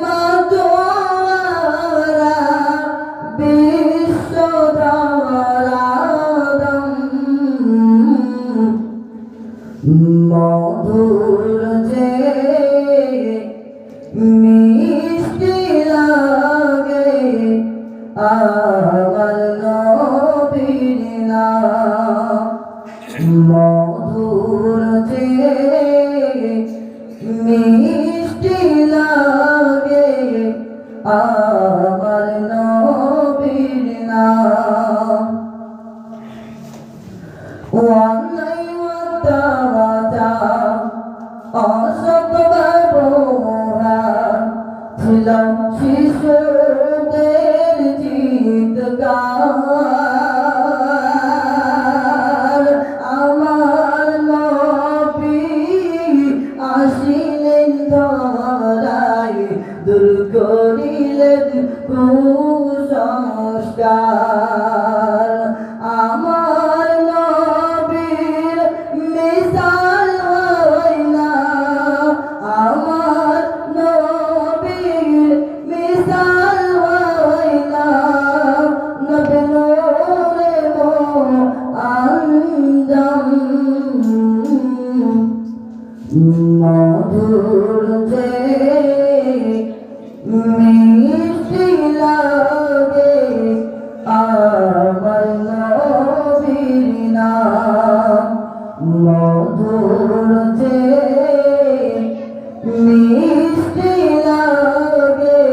মাতোয়ারা বিশ্বধারাদম মধুর যে মিষ্টি লাগে আমার নবীর নাম মধুর যে মিষ্টি লাগে আমার নবীর নাম ওয়াল্লাই ওয়াতাওয়াতা অসত ব্যবহার ছিল শিশুদের চিৎকার আমার নবী আসিলেন ধরায় দূর করিলেন কুসংস্কার আমার নবীর মিসাল হয় না আমার নবীর মিসাল হয় না নবী নূরে মুআজ্জম মধুর যে মিষ্টি লাগে আমার নবীর নাম মধুর যে মিষ্টি লাগে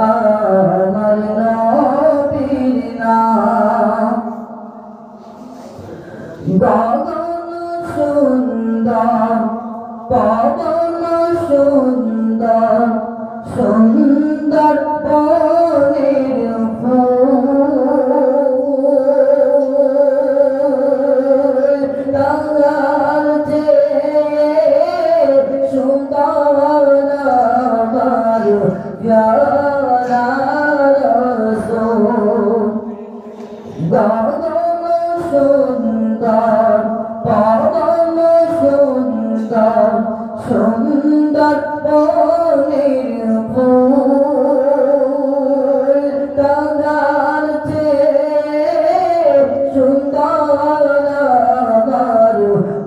আমার নবীর নাম গগন সুন্দর পবন সুন্দর সুন্দর বনের ফুল গঙ্গার চেয়ে সুন্দর আমার প্যারা রাসূল গগন সুন্দর পবন সুন্দর সুন্দর বনের ফুল গঙ্গার চেয়ে সুন্দর আমার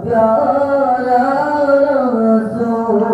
প্যারা রাসূল